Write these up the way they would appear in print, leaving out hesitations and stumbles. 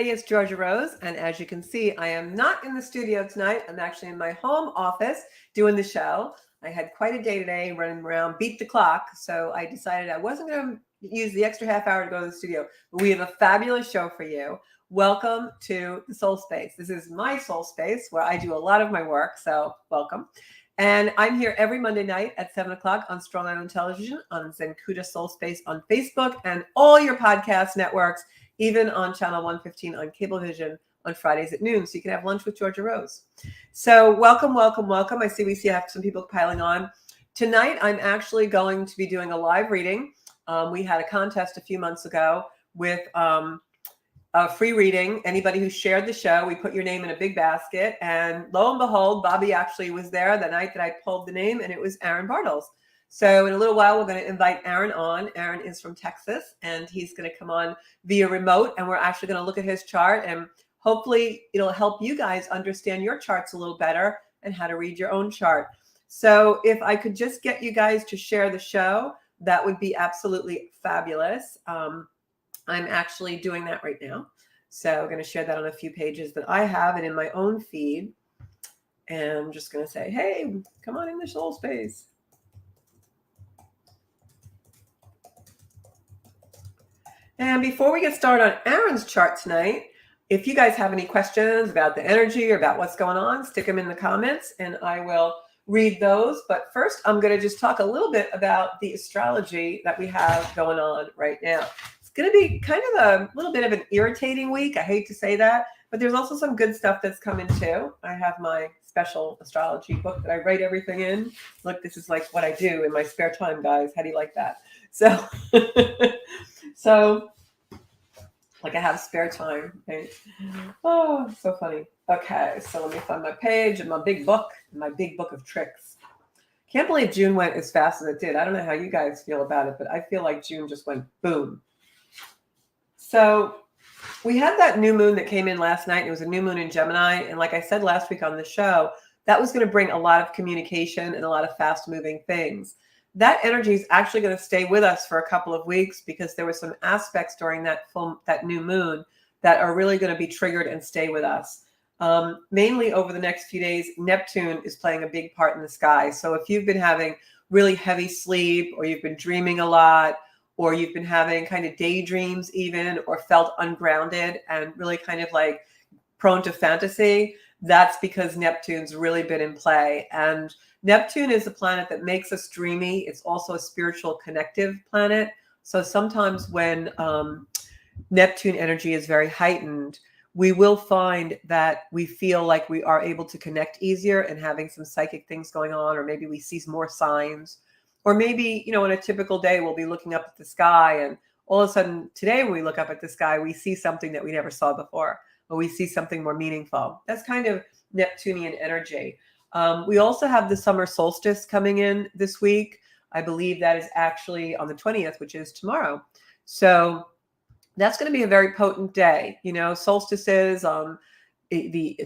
everybody. It's Georgia Rose. And as you can see, I am not in the studio tonight. I'm actually in my home office doing the show. I had quite a day today running around, beat the clock. So I decided I wasn't going to use the extra half hour to go to the studio. But we have a fabulous show for you. Welcome to the Soul Space. This is my soul space where I do a lot of my work. So welcome. And I'm here every Monday night at 7 o'clock on Strong Island Television, on Zenkuda Soul Space on Facebook, and all your podcast networks, even on Channel 115 on Cablevision on Fridays at noon. So you can have lunch with Georgia Rose. So welcome, welcome, welcome. I see I have some people piling on. Tonight, I'm actually going to be doing a live reading. We had a contest a few months ago with a free reading. Anybody who shared the show, we put your name in a big basket. And lo and behold, Bobby actually was there the night that I pulled the name, and it was Aaron Bartles. So in a little while, we're going to invite Aaron on. Aaron is from Texas, and he's going to come on via remote. And we're actually going to look at his chart, and hopefully it'll help you guys understand your charts a little better and how to read your own chart. So if I could just get you guys to share the show, that would be absolutely fabulous. I'm actually doing that right now. So I'm going to share that on a few pages that I have and in my own feed. And I'm just going to say, hey, come on in the soul space. And before we get started on Aaron's chart tonight, if you guys have any questions about the energy or about what's going on, stick them in the comments and I will read those. But first, I'm going to just talk a little bit about the astrology that we have going on right now. It's going to be kind of a little bit of an irritating week. I hate to say that, but there's also some good stuff that's coming too. I have my special astrology book that I write everything in. Look, this is like what I do in my spare time, guys. How do you like that? So, so like I have spare time, right? Oh, so funny. Okay, so let me find my page and my big book of tricks. Can't believe June went as fast as it did. I don't know how you guys feel about it, but I feel like June just went boom. So we had that new moon that came in last night. It was a new moon in Gemini. And like I said last week on the show, that was going to bring a lot of communication and a lot of fast moving things. That energy is actually going to stay with us for a couple of weeks because there were some aspects during that new moon that are really going to be triggered and stay with us. Mainly over the next few days, Neptune is playing a big part in the sky. So if you've been having really heavy sleep, or you've been dreaming a lot, or you've been having kind of daydreams even, or felt ungrounded and really kind of like prone to fantasy, that's because Neptune's really been in play. And Neptune is a planet that makes us dreamy. It's also a spiritual connective planet. So sometimes when Neptune energy is very heightened, we will find that we feel like we are able to connect easier and having some psychic things going on, or maybe we see more signs, or maybe, in a typical day, we'll be looking up at the sky and all of a sudden today, when we look up at the sky, we see something that we never saw before, or we see something more meaningful. That's kind of Neptunian energy. We also have the summer solstice coming in this week. I believe that is actually on the 20th, which is tomorrow. So that's going to be a very potent day. Solstices, the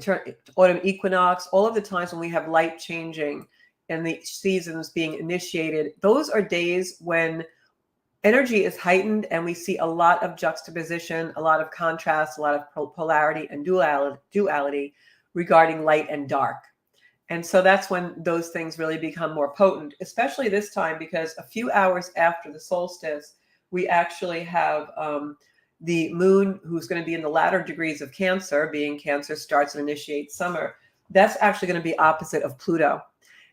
autumn equinox, all of the times when we have light changing and the seasons being initiated, those are days when energy is heightened and we see a lot of juxtaposition, a lot of contrast, a lot of polarity and duality regarding light and dark. And so that's when those things really become more potent, especially this time, because a few hours after the solstice, we actually have the moon, who's going to be in the latter degrees of Cancer, being Cancer starts and initiates summer. That's actually going to be opposite of Pluto.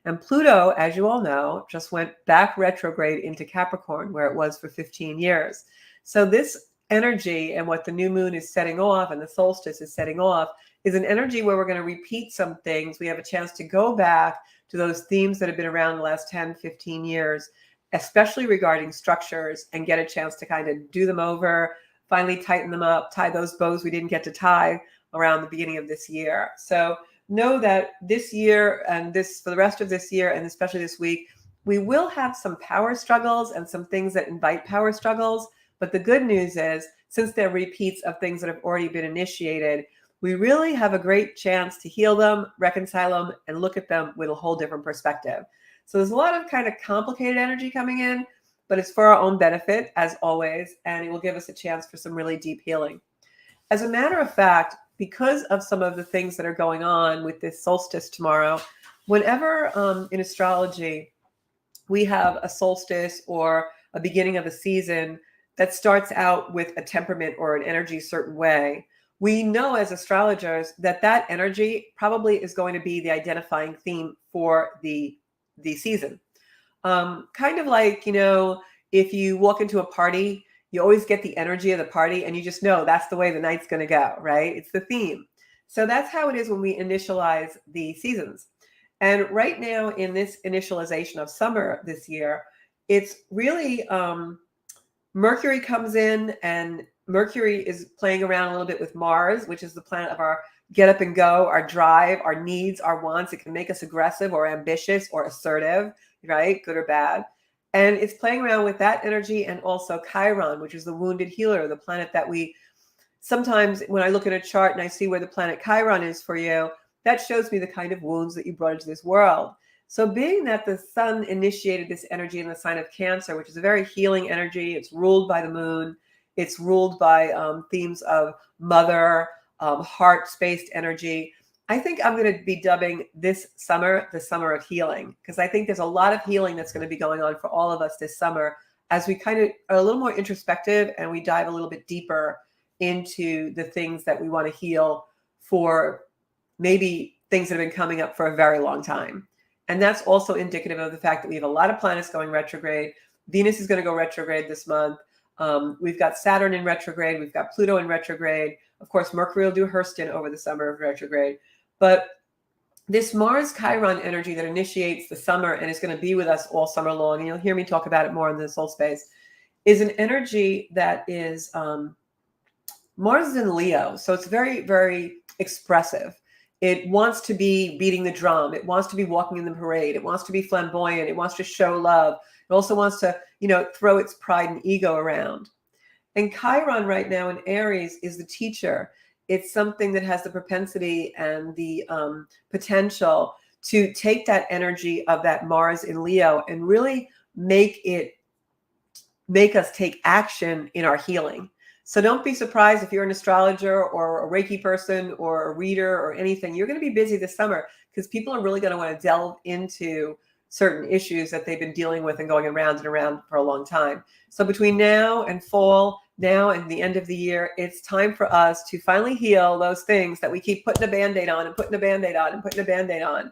And Pluto, as you all know, just went back retrograde into Capricorn, where it was for 15 years. So this energy and what the new moon is setting off and the solstice is setting off is an energy where we're going to repeat some things. We have a chance to go back to those themes that have been around the last 10, 15 years, especially regarding structures, and get a chance to kind of do them over, finally tighten them up, tie those bows we didn't get to tie around the beginning of this year. So know that this year and for the rest of this year, and especially this week, we will have some power struggles and some things that invite power struggles. But the good news is, since they're repeats of things that have already been initiated, we really have a great chance to heal them, reconcile them, and look at them with a whole different perspective. So there's a lot of kind of complicated energy coming in, but it's for our own benefit, as always, and it will give us a chance for some really deep healing. as a matter of fact, because of some of the things that are going on with this solstice tomorrow, whenever in astrology we have a solstice or a beginning of a season that starts out with a temperament or an energy certain way, we know as astrologers that that energy probably is going to be the identifying theme for the season. Kind of like, if you walk into a party, you always get the energy of the party and you just know that's the way the night's going to go, right? It's the theme. So that's how it is when we initialize the seasons. And right now in this initialization of summer this year, it's really Mercury comes in, and Mercury is playing around a little bit with Mars, which is the planet of our get up and go, our drive, our needs, our wants. It can make us aggressive or ambitious or assertive, right? Good or bad. And it's playing around with that energy, and also Chiron, which is the wounded healer, the planet that we sometimes, when I look at a chart and I see where the planet Chiron is for you, that shows me the kind of wounds that you brought into this world. So being that the sun initiated this energy in the sign of Cancer, which is a very healing energy, it's ruled by the moon, it's ruled by themes of mother, heart-spaced energy. I think I'm going to be dubbing this summer the summer of healing, because I think there's a lot of healing that's going to be going on for all of us this summer as we kind of are a little more introspective and we dive a little bit deeper into the things that we want to heal for, maybe things that have been coming up for a very long time. And that's also indicative of the fact that we have a lot of planets going retrograde. Venus is going to go retrograde this month. We've got Saturn in retrograde. We've got Pluto in retrograde. Of course, Mercury will do her stint over the summer of retrograde. But this Mars Chiron energy that initiates the summer and is going to be with us all summer long, and you'll hear me talk about it more in the soul space, is an energy that is, Mars is in Leo. So it's very, very expressive. It wants to be beating the drum. It wants to be walking in the parade. It wants to be flamboyant. It wants to show love. It also wants to, throw its pride and ego around. And Chiron right now in Aries is the teacher. It's something that has the propensity and the potential to take that energy of that Mars in Leo and really make us take action in our healing. So don't be surprised if you're an astrologer or a Reiki person or a reader or anything. You're going to be busy this summer because people are really going to want to delve into certain issues that they've been dealing with and going around and around for a long time. So between now and fall, now and the end of the year, it's time for us to finally heal those things that we keep putting a Band-Aid on and putting a Band-Aid on and putting a Band-Aid on.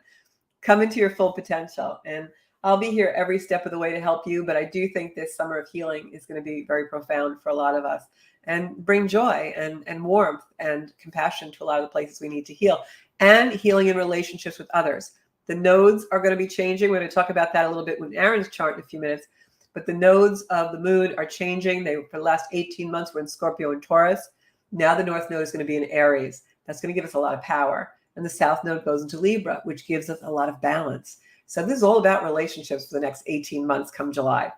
Come into your full potential. And I'll be here every step of the way to help you. But I do think this summer of healing is going to be very profound for a lot of us and bring joy and warmth and compassion to a lot of the places we need to heal, and healing in relationships with others. The nodes are going to be changing. We're going to talk about that a little bit with Aaron's chart in a few minutes. But the nodes of the moon are changing. For the last 18 months, we're in Scorpio and Taurus. Now the North Node is going to be in Aries. That's going to give us a lot of power. And the South Node goes into Libra, which gives us a lot of balance. So this is all about relationships for the next 18 months come July.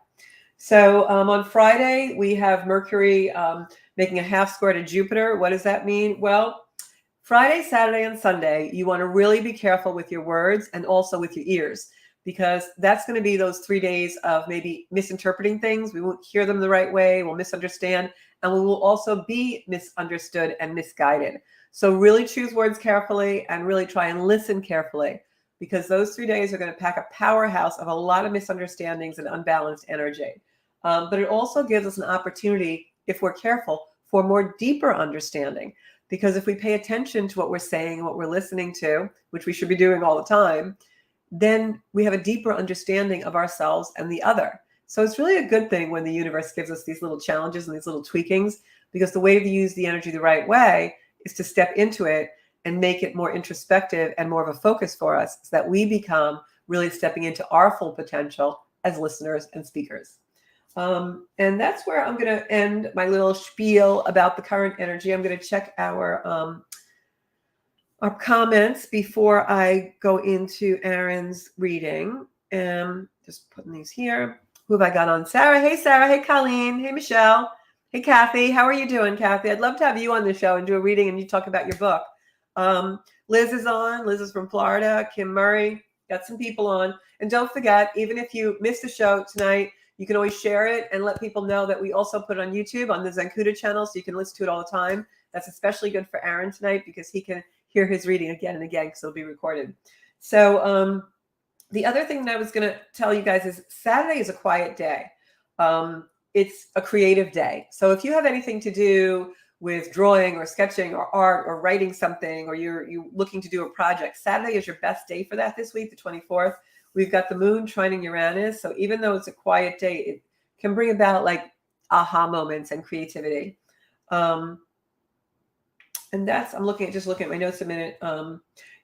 So on Friday, we have Mercury making a half square to Jupiter. What does that mean? Well, Friday, Saturday, and Sunday, you want to really be careful with your words and also with your ears, because that's going to be those 3 days of maybe misinterpreting things. We won't hear them the right way. We'll misunderstand, and we will also be misunderstood and misguided. So really choose words carefully and really try and listen carefully, because those 3 days are going to pack a powerhouse of a lot of misunderstandings and unbalanced energy. But it also gives us an opportunity, if we're careful, for more deeper understanding. Because if we pay attention to what we're saying and what we're listening to, which we should be doing all the time, then we have a deeper understanding of ourselves and the other. So it's really a good thing when the universe gives us these little challenges and these little tweakings, because the way to use the energy the right way is to step into it and make it more introspective and more of a focus for us, so that we become really stepping into our full potential as listeners and speakers. And that's where I'm going to end my little spiel about the current energy. I'm going to check our comments before I go into Aaron's reading. Just putting these here. Who have I got on? Sarah. Hey, Sarah. Hey, Colleen. Hey, Michelle. Hey, Kathy. How are you doing, Kathy? I'd love to have you on the show and do a reading and you talk about your book. Liz is on. Liz is from Florida. Kim Murray. Got some people on. And don't forget, even if you missed the show tonight, you can always share it and let people know that we also put it on YouTube on the Zenkuda channel, so you can listen to it all the time. That's especially good for Aaron tonight because he can hear his reading again and again because it'll be recorded. So the other thing that I was going to tell you guys is Saturday is a quiet day. It's a creative day. So if you have anything to do with drawing or sketching or art or writing something, or you're looking to do a project, Saturday is your best day for that this week, the 24th. We've got the moon trining Uranus. So even though it's a quiet day, it can bring about like aha moments and creativity. And that's, I'm just looking at my notes a minute.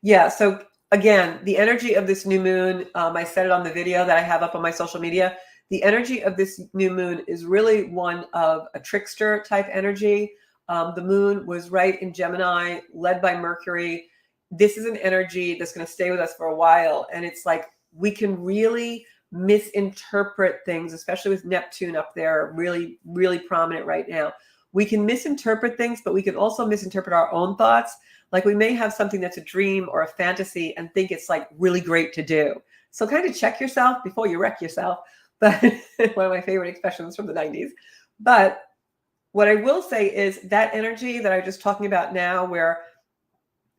Yeah. So again, the energy of this new moon, I said it on the video that I have up on my social media. The energy of this new moon is really one of a trickster type energy. The moon was right in Gemini, led by Mercury. This is an energy that's going to stay with us for a while. And it's like we can really misinterpret things, especially with Neptune up there, really, really prominent right now. We can misinterpret things, but we can also misinterpret our own thoughts. Like we may have something that's a dream or a fantasy and think it's like really great to do. So kind of check yourself before you wreck yourself. But one of my favorite expressions from the 90s. But what I will say is that energy that I was just talking about now, where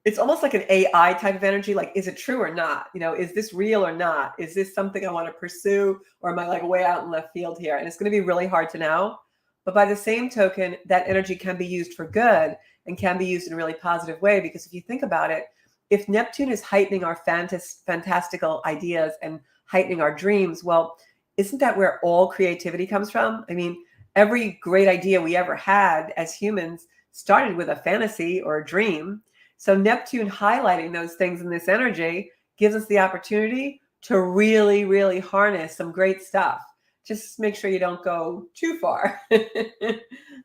it's almost like an AI type of energy, like, is it true or not? You know, is this real or not? Is this something I want to pursue, or am I like way out in left field here? And it's going to be really hard to know. But by the same token, that energy can be used for good and can be used in a really positive way. Because if you think about it, if Neptune is heightening our fantastical ideas and heightening our dreams, well, isn't that where all creativity comes from? I mean, every great idea we ever had as humans started with a fantasy or a dream. So Neptune highlighting those things in this energy gives us the opportunity to really, really harness some great stuff. Just make sure you don't go too far. All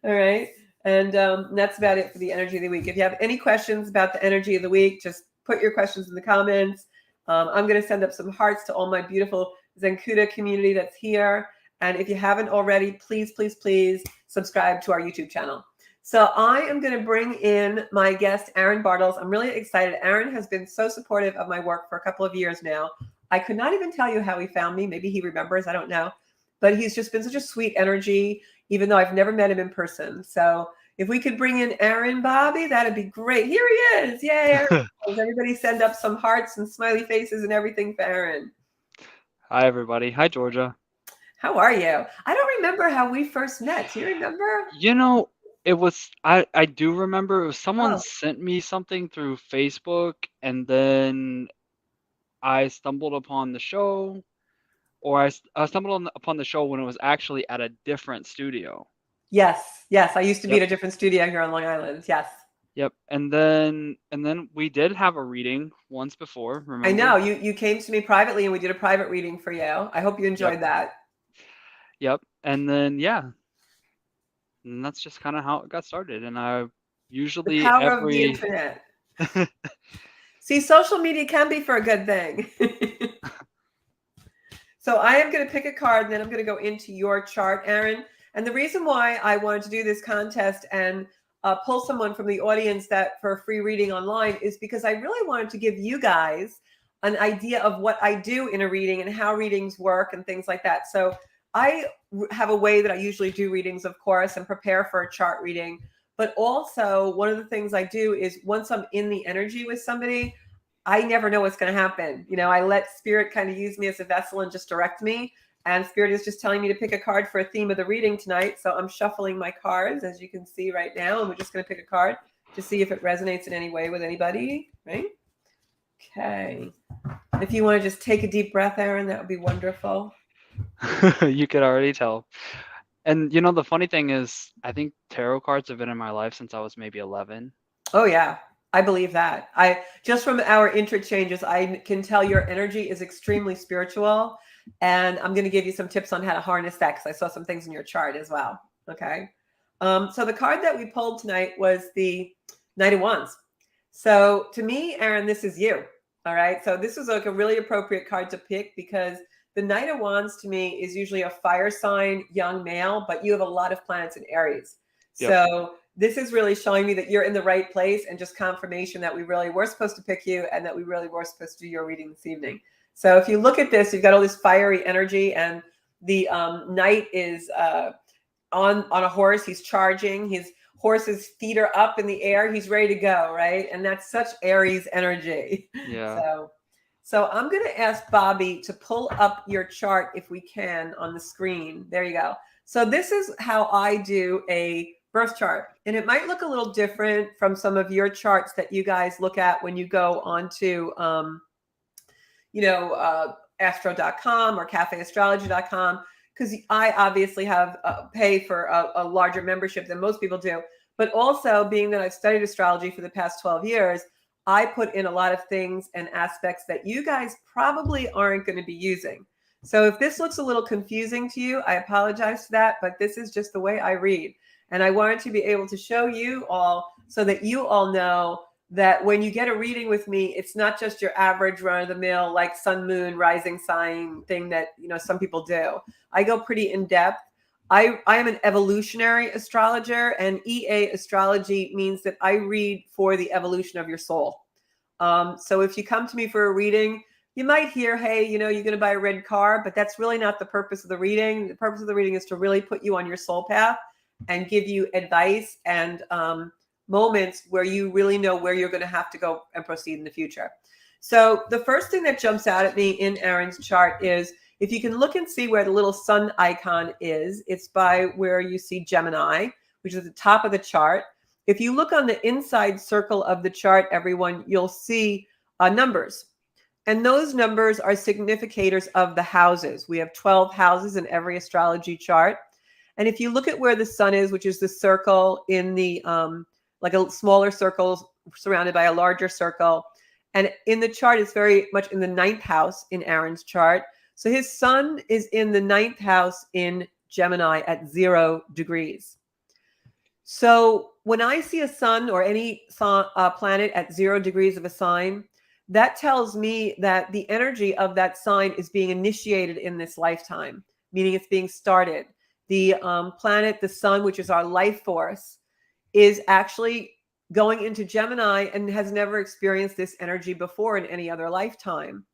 right. And that's about it for the energy of the week. If you have any questions about the energy of the week, just put your questions in the comments. I'm going to send up some hearts to all my beautiful Zenkuda community that's here. And if you haven't already, please, please, please subscribe to our YouTube channel. So I am going to bring in my guest, Aaron Bartels. I'm really excited. Aaron has been so supportive of my work for a couple of years now. I could not even tell you how he found me. Maybe he remembers. I don't know. But he's just been such a sweet energy, even though I've never met him in person. So if we could bring in Aaron, Bobby, that'd be great. Here he is. Yay, Aaron. Everybody send up some hearts and smiley faces and everything for Aaron. Hi, everybody. Hi, Georgia. How are you? I don't remember how we first met. Do you remember? You know, it was, I do remember it was someone Oh, sent me something through Facebook, and then I stumbled upon the show, or I stumbled upon the show when it was actually at a different studio. yes. Yes. I used to be Yep. at a different studio here on Long Island. Yes. Yep. And then we did have a reading once before, I know. remember? You came to me privately and we did a private reading for you. I hope you Yep. enjoyed that. Yep. And then yeah, and that's just kind of how it got started. And I The usually power of the every internet. See, social media can be for a good thing. So I am going to pick a card and then I'm going to go into your chart, Aaron. And the reason why I wanted to do this contest and pull someone from the audience that for a free reading online is because I really wanted to give you guys an idea of what I do in a reading and how readings work and things like that. So I have a way that I usually do readings, of course, and prepare for a chart reading. But also one of the things I do is once I'm in the energy with somebody, I never know what's going to happen. You know, I let spirit kind of use me as a vessel and just direct me. And spirit is just telling me to pick a card for a theme of the reading tonight. So I'm shuffling my cards, as you can see right now. And we're just going to pick a card to see if it resonates in any way with anybody, right? Okay. If you want to just take a deep breath, Aaron, that would be wonderful. you could already tell. And you know, the funny thing is, I think tarot cards have been in my life since I was maybe 11. Oh, yeah. I believe that. I just from our interchanges, I can tell your energy is extremely spiritual. And I'm going to give you some tips on how to harness that because I saw some things in your chart as well. Okay. So the card that we pulled tonight was the Knight of Wands. So to me, Aaron, this is you. All right. So this was like a really appropriate card to pick because the Knight of Wands to me is usually a fire sign, young male, but you have a lot of planets in Aries. Yep. So this is really showing me that you're in the right place and just confirmation that we really were supposed to pick you and that we really were supposed to do your reading this evening. So if you look at this, you've got all this fiery energy and the knight is on a horse. He's charging. He's horse's feet are up in the air, he's ready to go, right? And that's such Aries energy. Yeah. So I'm going to ask Bobby to pull up your chart if we can on the screen. There you go. So this is how I do a birth chart. And it might look a little different from some of your charts that you guys look at when you go onto, astro.com or cafeastrology.com, because I obviously have pay for a larger membership than most people do. But also, being that I've studied astrology for the past 12 years, I put in a lot of things and aspects that you guys probably aren't going to be using. So if this looks a little confusing to you, I apologize for that, but this is just the way I read. And I wanted to be able to show you all so that you all know that when you get a reading with me, it's not just your average run-of-the-mill, like sun, moon, rising sign thing that, some people do. I go pretty in depth. I am an evolutionary astrologer, and EA astrology means that I read for the evolution of your soul. So if you come to me for a reading, you might hear, hey, you're going to buy a red car, but that's really not the purpose of the reading. The purpose of the reading is to really put you on your soul path and give you advice and moments where you really know where you're going to have to go and proceed in the future. So the first thing that jumps out at me in Aaron's chart is, if you can look and see where the little sun icon is, it's by where you see Gemini, which is at the top of the chart. If you look on the inside circle of the chart, everyone, you'll see numbers. And those numbers are significators of the houses. We have 12 houses in every astrology chart. And if you look at where the sun is, which is the circle in the, like a smaller circle surrounded by a larger circle. And in the chart, it's very much in the 9th house in Aaron's chart. So his sun is in the 9th house in Gemini at 0 degrees. So when I see a sun or any planet at 0 degrees of a sign, that tells me that the energy of that sign is being initiated in this lifetime, meaning it's being started. The planet, the sun, which is our life force, is actually going into Gemini and has never experienced this energy before in any other lifetime.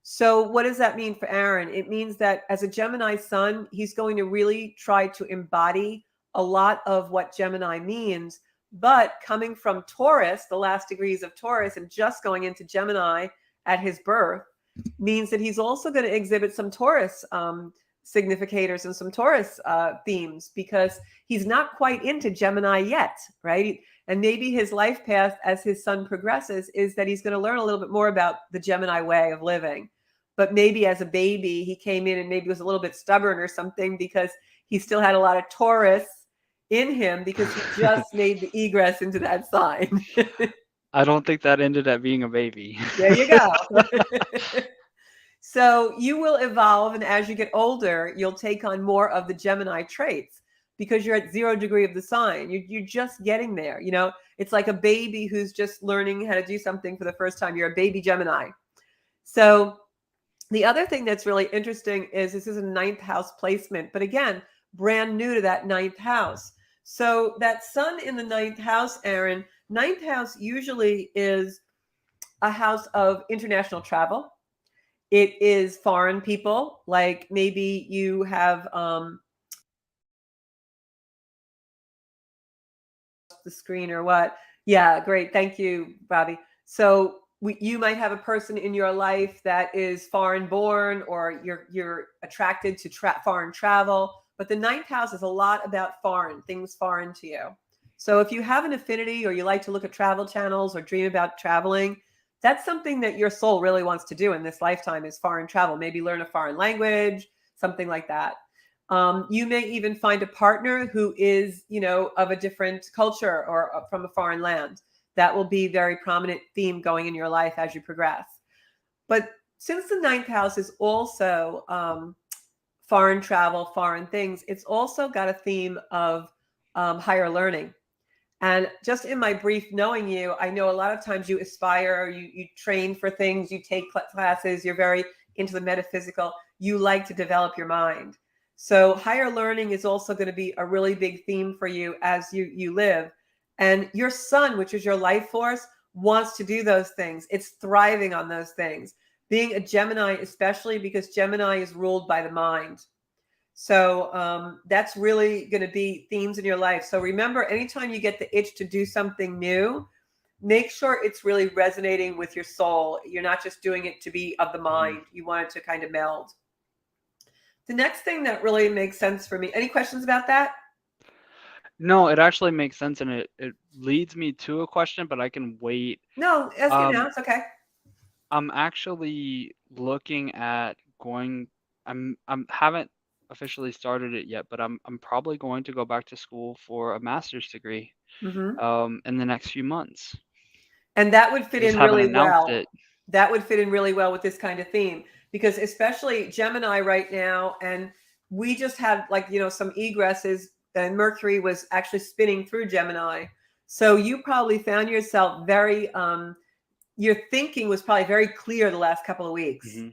So what does that mean for Aaron? It means that as a Gemini sun, he's going to really try to embody a lot of what Gemini means. But coming from Taurus, the last degrees of Taurus, and just going into Gemini at his birth means that he's also going to exhibit some Taurus significators and some Taurus themes, because he's not quite into Gemini yet, right? And maybe his life path as his sun progresses is that he's going to learn a little bit more about the Gemini way of living. But maybe as a baby, he came in and maybe was a little bit stubborn or something, because he still had a lot of Taurus in him, because he just made the egress into that sign. I don't think that ended up being a baby. There you go. So you will evolve, and as you get older, you'll take on more of the Gemini traits, because you're at 0 degree of the sign. You're just getting there. It's like a baby who's just learning how to do something for the first time. You're a baby Gemini. So the other thing that's really interesting is this is a 9th house placement, but again, brand new to that 9th house. So that sun in the 9th house, Aaron, 9th house usually is a house of international travel. It is foreign people, like maybe you have the screen or what. Yeah, great. Thank you, Bobby. So you might have a person in your life that is foreign born, or you're attracted to foreign travel. But the 9th house is a lot about foreign, things foreign to you. So if you have an affinity, or you like to look at travel channels or dream about traveling, that's something that your soul really wants to do in this lifetime, is foreign travel. Maybe learn a foreign language, something like that. You may even find a partner who is, of a different culture or from a foreign land. That will be a very prominent theme going in your life as you progress. But since the 9th house is also foreign travel, foreign things, it's also got a theme of higher learning. And just in my brief knowing you, I know a lot of times you aspire, you train for things, you take classes, you're very into the metaphysical, you like to develop your mind. So higher learning is also going to be a really big theme for you as you live. And your sun, which is your life force, wants to do those things. It's thriving on those things. Being a Gemini, especially because Gemini is ruled by the mind. So that's really going to be themes in your life. So remember, anytime you get the itch to do something new, make sure it's really resonating with your soul. You're not just doing it to be of the mind. You want it to kind of meld. The next thing that really makes sense for me. Any questions about that? No, it actually makes sense, and it leads me to a question, but I can wait. No, ask it now. Um, It's okay. I'm actually looking at going. I'm haven't officially started it yet, but I'm probably going to go back to school for a master's degree Hmm. in the next few months. And that would fit Just in haven't really announced well. it. That would fit in really well with this kind of theme, because especially Gemini right now, and we just had, like, some egresses, and Mercury was actually spinning through Gemini. So you probably found yourself very, your thinking was probably very clear the last couple of weeks. Hmm.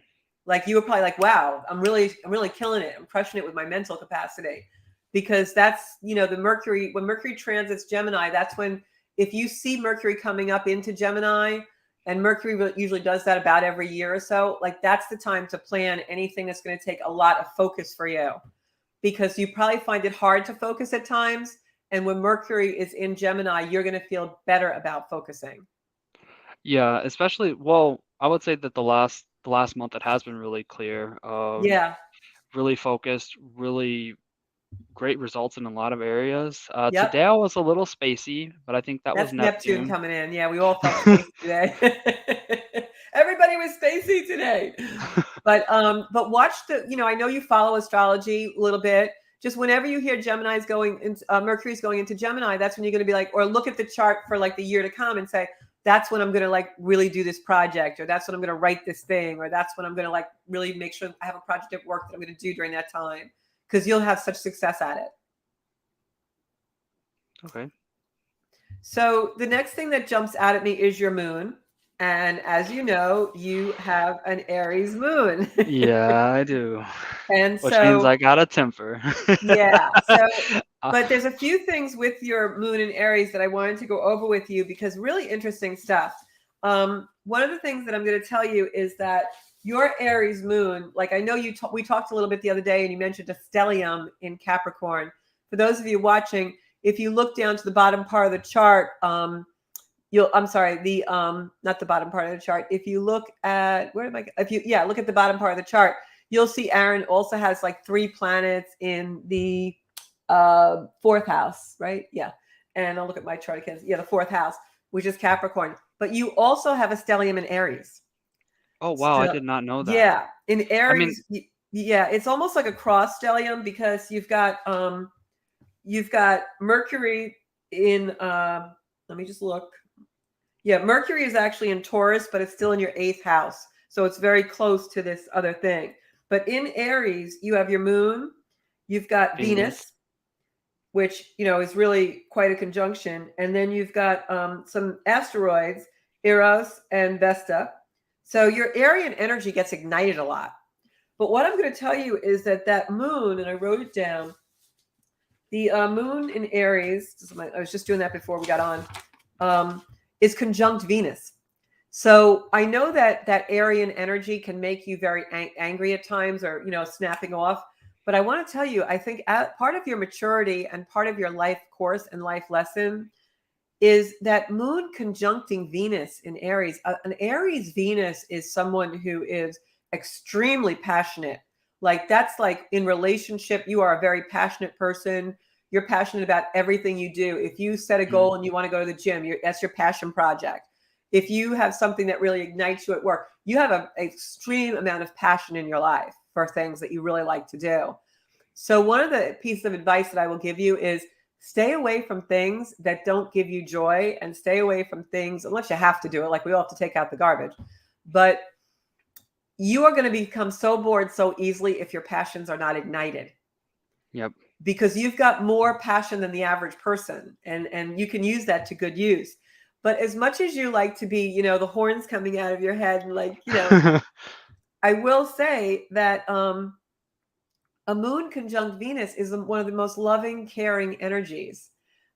Like, you were probably like, wow, I'm really killing it. I'm crushing it with my mental capacity. Because that's, the Mercury, when Mercury transits Gemini, that's when, if you see Mercury coming up into Gemini, and Mercury usually does that about every year or so, like, that's the time to plan anything that's going to take a lot of focus for you, because you probably find it hard to focus at times. And when Mercury is in Gemini, you're going to feel better about focusing. Yeah, especially, well, I would say that the last month it has been really clear. Yeah. Really focused, really great results in a lot of areas. Yep. Today I was a little spacey, but I think that was That's Neptune Neptune. coming in. Yeah, we all felt spacey today. Everybody was spacey today. But watch I know you follow astrology a little bit. Just whenever you hear Gemini's going into Mercury's going into Gemini, that's when you're going to be like, or look at the chart for like the year to come and say, that's when I'm going to like really do this project, or that's when I'm going to write this thing, or that's when I'm going to like really make sure I have a project at work that I'm going to do during that time, because you'll have such success at it. Okay. So the next thing that jumps out at me is your moon. And as you know, you have an Aries moon. Yeah, I do. And Which means so, I got a temper. yeah. So, Uh, but there's a few things with your moon in Aries that I wanted to go over with you, because really interesting stuff. One of the things that I'm going to tell you is that your Aries moon, like, I know we talked a little bit the other day, and you mentioned a stellium in Capricorn. For those of you watching, if you look down to the bottom part of the chart, I'm sorry, the not the bottom part of the chart. If you look at look at the bottom part of the chart, you'll see Aaron also has like 3 planets in the 4th house, right? Yeah. And I'll look at my chart again. Yeah, the 4th house, which is Capricorn. But you also have a stellium in Aries. oh wow, I So did not know that. yeah, in I mean, Aries, yeah, it's almost like a cross stellium, because you've got Mercury in let me just look. Yeah, Mercury is actually in Taurus, but it's still in your 8th house. So it's very close to this other thing. But in Aries, you have your moon, you've got Venus. Venus, which, is really quite a conjunction. And then you've got some asteroids, Eros and Vesta. So your Aryan energy gets ignited a lot. But what I'm going to tell you is that moon, and I wrote it down, the moon in Aries, I was just doing that before we got on, is conjunct Venus. So I know that Aryan energy can make you very angry at times, or, snapping off. But I want to tell you, I think part of your maturity and part of your life course and life lesson is that moon conjuncting Venus in Aries. An Aries Venus is someone who is extremely passionate. Like, that's like in relationship, you are a very passionate person. You're passionate about everything you do. If you set a Mhm. goal and you want to go to the gym, that's your passion project. If you have something that really ignites you at work, you have an extreme amount of passion in your life for things that you really like to do. So one of the pieces of advice that I will give you is stay away from things that don't give you joy, and stay away from things, unless you have to do it, like we all have to take out the garbage. But you are going to become so bored so easily if your passions are not ignited. Yep. Because you've got more passion than the average person, and you can use that to good use. But as much as you like to be, the horns coming out of your head, and like, I will say that a moon conjunct Venus is one of the most loving, caring energies.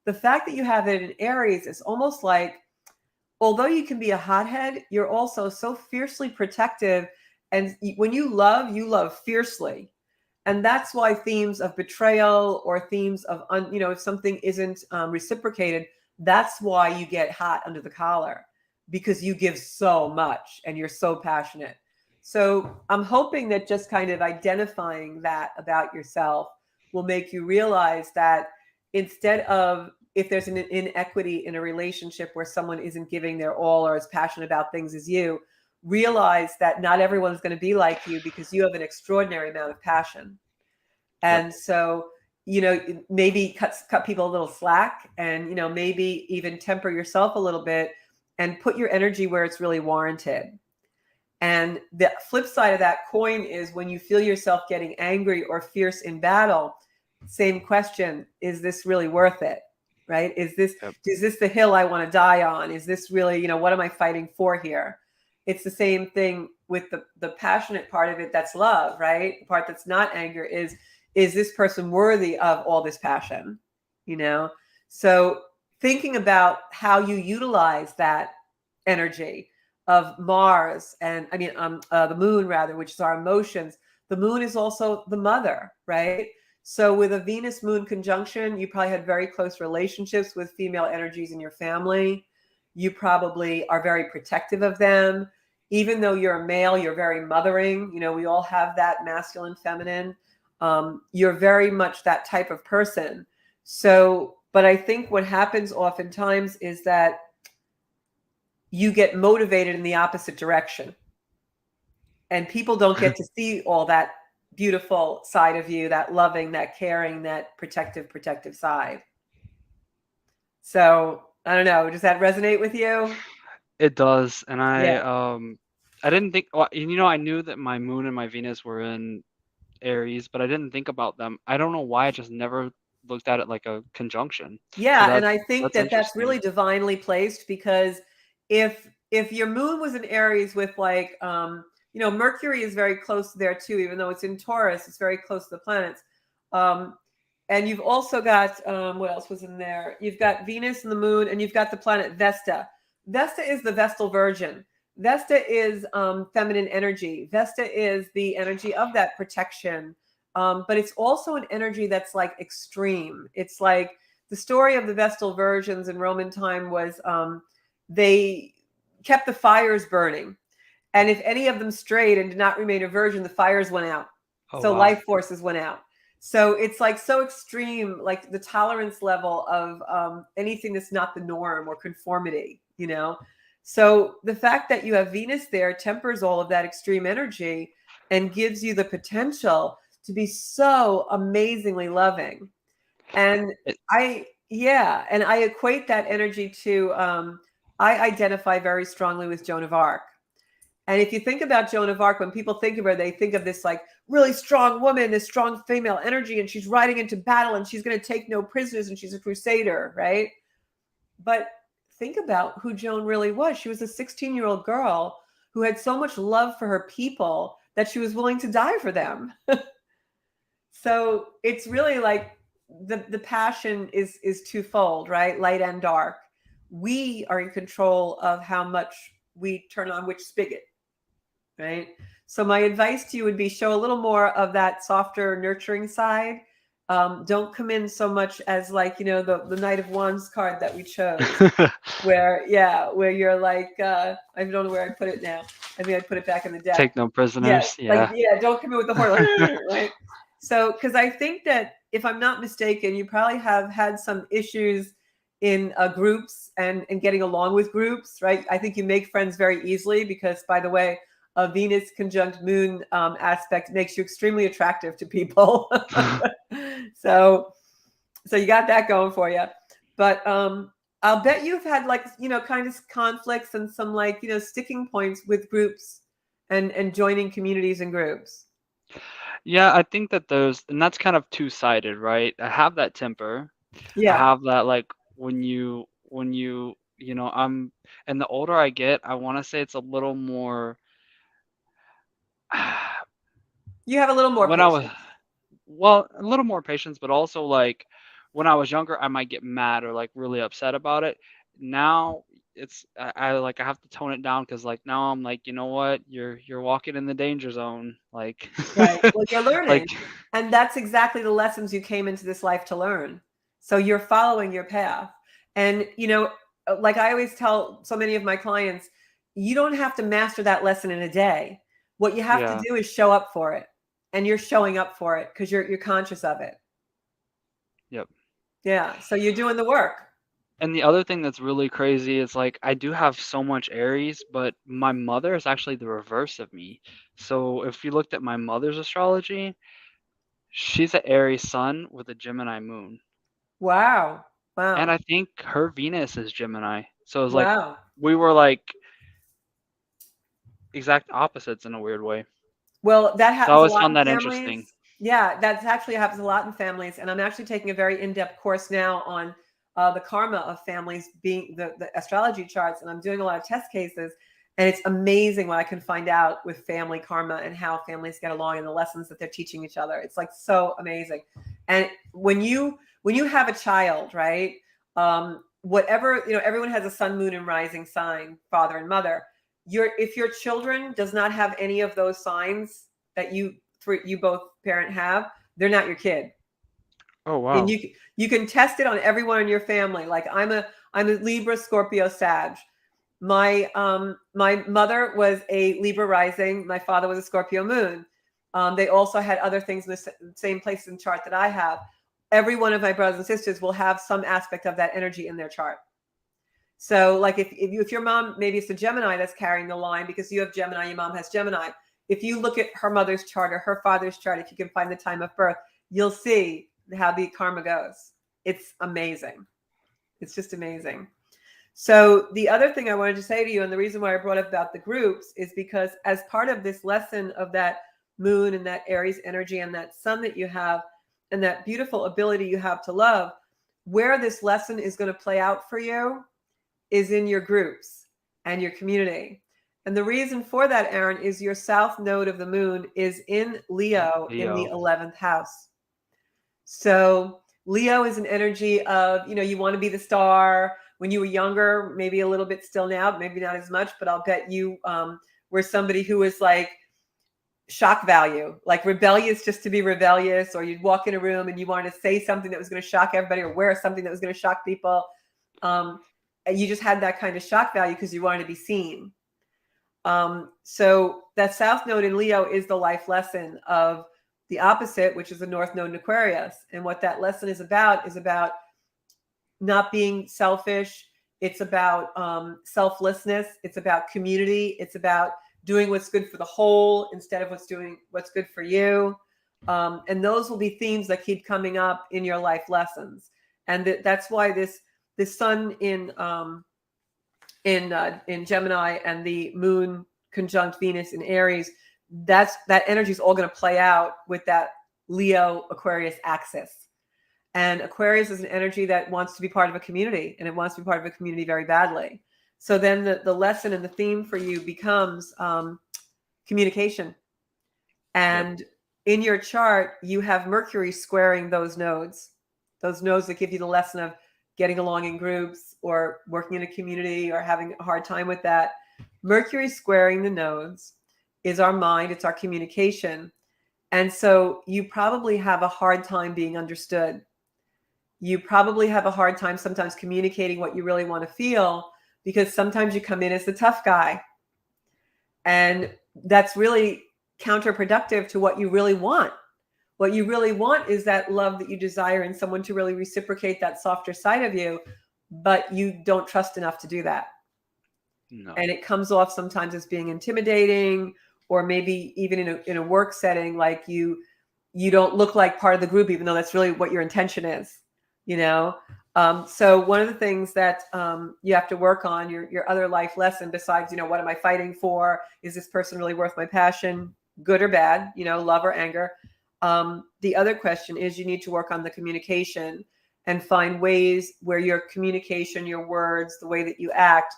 The fact that you have it in Aries is almost like, although you can be a hothead, you're also so fiercely protective. And when you love fiercely. And that's why themes of betrayal or themes of, if something isn't reciprocated, that's why you get hot under the collar, because you give so much and you're so passionate. So I'm hoping that just kind of identifying that about yourself will make you realize that instead of, if there's an inequity in a relationship where someone isn't giving their all or as passionate about things as you, realize that not everyone's going to be like you, because you have an extraordinary amount of passion. Yep. And so, maybe cut people a little slack, and, maybe even temper yourself a little bit and put your energy where it's really warranted. And the flip side of that coin is when you feel yourself getting angry or fierce in battle, same question, is this really worth it? Right? Is this the hill I want to die on? Is this really, what am I fighting for here? It's the same thing with the passionate part of it. That's love, right? The part that's not anger is this person worthy of all this passion? So thinking about how you utilize that energy of Mars and the moon, rather, which is our emotions. The moon is also the mother, right? So with a Venus moon conjunction, you probably had very close relationships with female energies in your family. You probably are very protective of them. Even though you're a male, you're very mothering. We all have that masculine, feminine. You're very much that type of person. So, but I think what happens oftentimes is that you get motivated in the opposite direction. And people don't get to see all that beautiful side of you, that loving, that caring, that protective side. So I don't know. Does that resonate with you? It does. And Yeah. I didn't think, well, I knew that my moon and my Venus were in Aries, but I didn't think about them. I don't know why I just never looked at it like a conjunction. So Yeah, and I think that's that that's interesting. really divinely placed, because if your moon was in Aries with like Mercury is very close there too, even though it's in Taurus, it's very close to the planets. And you've also got what else was in there? You've got Venus and the moon, and you've got the planet Vesta. Vesta is the Vestal Virgin. Vesta is feminine energy. Vesta is the energy of that protection. But it's also an energy that's like extreme. It's like the story of the Vestal Virgins in Roman time was they kept the fires burning. And if any of them strayed and did not remain a virgin, the fires went out. Oh, So wow. life forces went out. So it's like so extreme, like the tolerance level of anything that's not the norm or conformity, So the fact that you have Venus there tempers all of that extreme energy and gives you the potential to be so amazingly loving. And I equate that energy to, I identify very strongly with Joan of Arc. And if you think about Joan of Arc, when people think of her, they think of this like really strong woman, this strong female energy, and she's riding into battle and she's going to take no prisoners and she's a crusader, right? But think about who Joan really was. She was a 16-year-old girl who had so much love for her people that she was willing to die for them. So it's really like the passion is twofold, right? Light and dark. We are in control of how much we turn on which spigot, right? So my advice to you would be show a little more of that softer, nurturing side. Don't come in so much as like, the Knight of Wands card that we chose, where you're like, I don't know where I put it now. I think I put it back in the deck. Take no prisoners. Yeah. Like, don't come in with the horn, like, right? So, because I think that if I'm not mistaken, you probably have had some issues in groups and getting along with groups, right? I think you make friends very easily because, by the way, a Venus conjunct moon aspect makes you extremely attractive to people. So you got that going for you. But I'll bet you've had like, kind of conflicts and some like, sticking points with groups and joining communities and groups. Yeah, I think that and that's kind of two-sided, right? I have that temper. I Yeah. have that like when you and the older I get, I want to say it's a little more You have a little more when I was patience. a little more patience, but also like when I was younger, I might get mad or like really upset about it. Now I like, I have to tone it down because like now I'm like, you know what, you're walking in the danger zone, like Right. Well, you're like learning. And that's exactly the lessons you came into this life to learn. So you're following your path. And, like I always tell so many of my clients, you don't have to master that lesson in a day. What you have to yeah. do is show up for it. And you're showing up for it because you're conscious of it. Yep. Yeah. So you're doing the work. And the other thing that's really crazy is like I do have so much Aries, but my mother is actually the reverse of me. So if you looked at my mother's astrology, she's an Aries sun with a Gemini moon. Wow. And Wow. I think her Venus is Gemini. So it's like Wow. we were like exact opposites in a weird way. Well, that So I happens a always lot found in that interesting. families. Yeah, that's actually happens a lot in families. And I'm actually taking a very in-depth course now on the karma of families, being the astrology charts. And I'm doing a lot of test cases. And it's amazing what I can find out with family karma and how families get along and the lessons that they're teaching each other. It's like so amazing. And when you have a child, right? Whatever, everyone has a sun, moon, and rising sign, father and mother. If your children does not have any of those signs that you both parent have, they're not your kid. Oh And wow. you can test it on everyone in your family. Like I'm a Libra, Scorpio, Sag. My mother was a Libra rising. My father was a Scorpio moon. They also had other things in the same place in the chart that I have. Every one of my brothers and sisters will have some aspect of that energy in their chart. So like if your mom, maybe it's the Gemini that's carrying the line because you have Gemini, your mom has Gemini. If you look at her mother's chart or her father's chart, if you can find the time of birth, you'll see how the karma goes. It's amazing. It's just amazing. So the other thing I wanted to say to you, and the reason why I brought up about the groups is because as part of this lesson of that moon and that Aries energy and that sun that you have and that beautiful ability you have to love, where this lesson is going to play out for you is in your groups and your community. And the reason for that, Aaron, is your south node of the moon is in Leo in the Leo. 11th house. So Leo is an energy of, you want to be the star. When you were younger, maybe a little bit still now, maybe not as much, but I'll bet you were somebody who was like shock value, like rebellious just to be rebellious, or you'd walk in a room and you wanted to say something that was going to shock everybody or wear something that was going to shock people. You just had that kind of shock value because you wanted to be seen. So that south node in Leo is the life lesson of the opposite, which is the north node in Aquarius. And what that lesson is about not being selfish. It's about selflessness. It's about community. It's about doing what's good for the whole instead of what's good for you. And those will be themes that keep coming up in your life lessons. And that's why this sun in Gemini and the moon conjunct Venus in Aries, that energy is all going to play out with that Leo Aquarius axis. And Aquarius is an energy that wants to be part of a community, and it wants to be part of a community very badly. So then the lesson and the theme for you becomes communication. And in your chart, you have Mercury squaring those nodes that give you the lesson of getting along in groups or working in a community or having a hard time with that. Mercury squaring the nodes is our mind. It's our communication. And so you probably have a hard time being understood. You probably have a hard time sometimes communicating what you really want to feel because sometimes you come in as the tough guy. And that's really counterproductive to what you really want. What you really want is that love that you desire and someone to really reciprocate that softer side of you, but you don't trust enough to do that. No. And it comes off sometimes as being intimidating, or maybe even in a work setting, like you don't look like part of the group, even though that's really what your intention is, So one of the things that you have to work on, your other life lesson besides, what am I fighting for? Is this person really worth my passion? Good or bad, love or anger. The other question is you need to work on the communication and find ways where your communication, your words, the way that you act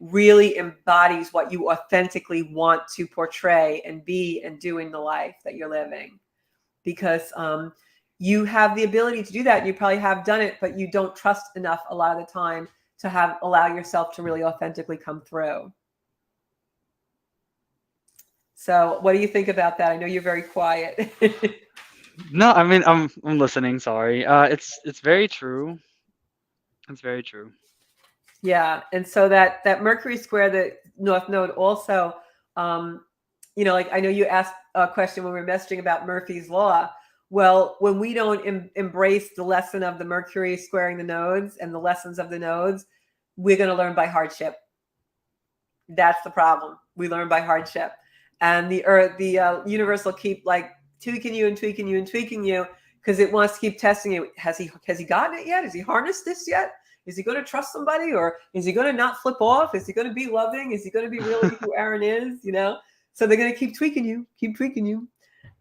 really embodies what you authentically want to portray and be and do in the life that you're living. Because you have the ability to do that. You probably have done it, but you don't trust enough a lot of the time to allow yourself to really authentically come through. So what do you think about that? I know you're very quiet. No, I mean I'm listening, sorry. It's very true. It's very true. Yeah, and so that Mercury square, the North Node also, like I know you asked a question when we were messaging about Murphy's Law. Well, when we don't embrace the lesson of the Mercury squaring the nodes and the lessons of the nodes, we're going to learn by hardship. That's the problem. We learn by hardship, and the universe will keep like tweaking you and tweaking you and tweaking you because it wants to keep testing you. Has he gotten it yet? Has he harnessed this yet? Is he going to trust somebody, or is he going to not flip off? Is he going to be loving? Is he going to be really who Aaron is? So they're going to keep tweaking you.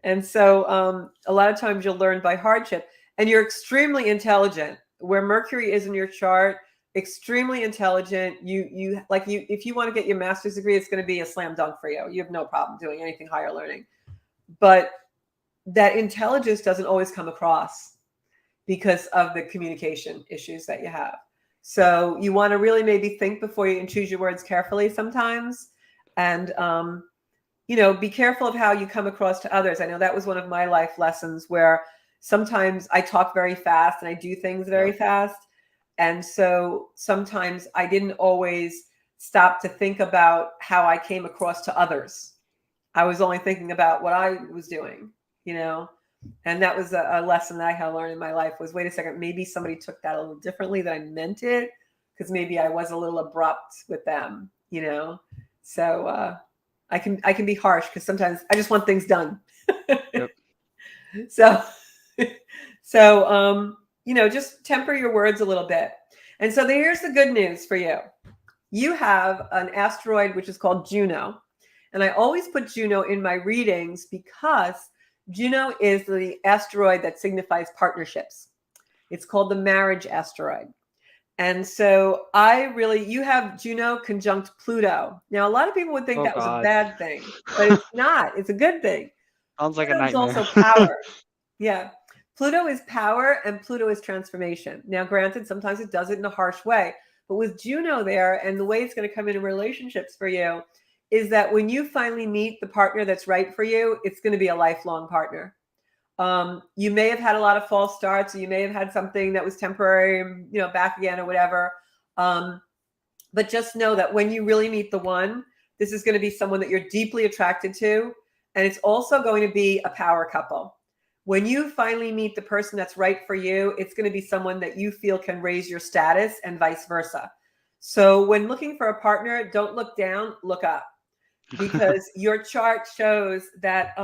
And so a lot of times you'll learn by hardship, and you're extremely intelligent. Where Mercury is in your chart, extremely intelligent. If you want to get your master's degree, it's going to be a slam dunk for you. You have no problem doing anything higher learning, but that intelligence doesn't always come across because of the communication issues that you have. So you want to really maybe think before you and choose your words carefully sometimes. And, be careful of how you come across to others. I know that was one of my life lessons where sometimes I talk very fast and I do things very fast. And so sometimes I didn't always stop to think about how I came across to others. I was only thinking about what I was doing, and that was a lesson that I had learned in my life was, wait a second, maybe somebody took that a little differently than I meant it, because maybe I was a little abrupt with them, So I can be harsh because sometimes I just want things done. Yep. So, just temper your words a little bit. And so here's the good news for you. You have an asteroid, which is called Juno. And I always put Juno in my readings because Juno is the asteroid that signifies partnerships. It's called the marriage asteroid. And so you have Juno conjunct Pluto. Now, a lot of people would think Oh that was a God. bad thing, but it's not. It's a good thing. Sounds like a Pluto is nightmare. also power. Yeah. Pluto is power and Pluto is transformation. Now, granted, sometimes it does it in a harsh way, but with Juno there and the way it's going to come into relationships for you is that when you finally meet the partner that's right for you, it's going to be a lifelong partner. You may have had a lot of false starts, or you may have had something that was temporary, back again or whatever. But just know that when you really meet the one, this is going to be someone that you're deeply attracted to. And it's also going to be a power couple. When you finally meet the person that's right for you, it's going to be someone that you feel can raise your status and vice versa. So when looking for a partner, don't look down, look up. Because your chart shows that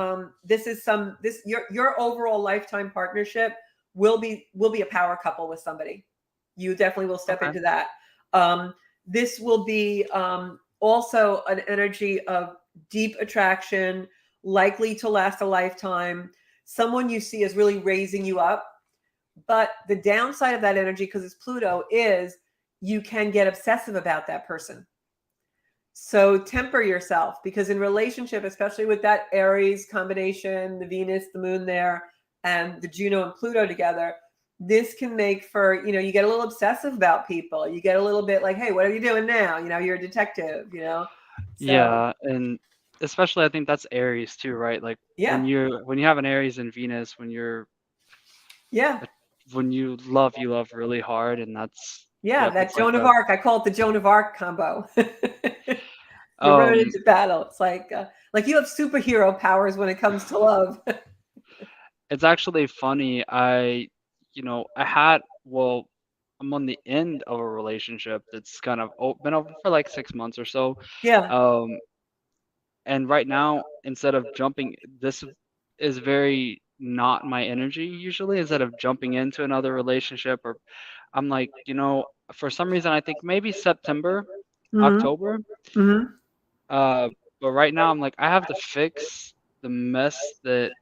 your overall lifetime partnership will be a power couple with somebody. You definitely will step into that. This will be also an energy of deep attraction, likely to last a lifetime. Someone you see is really raising you up. But the downside of that energy, because it's Pluto, is you can get obsessive about that person. So temper yourself, because in relationship, especially with that Aries combination, the Venus, the moon there, and the Juno and Pluto together, this can make for, you get a little obsessive about people. You get a little bit like, hey, what are you doing now? You're a detective, So, Yeah, and especially I think that's Aries too, right? Like when yeah. when you have an Aries and Venus, when you love really hard, and that's Yeah, that it's like Joan of a Arc. I call it the Joan of Arc combo. You're running um into battle. It's like you have superhero powers when it comes to love. it's actually funny. I'm on the end of a relationship that's kind of been over for like 6 months or so. Yeah. Um, and right now, instead of jumping, this is very not my energy usually. Instead of jumping into another relationship, or I'm like, for some reason, I think maybe September, Mm-hmm. October. Mm-hmm. Uh, but right now, I'm like, I have to fix the mess that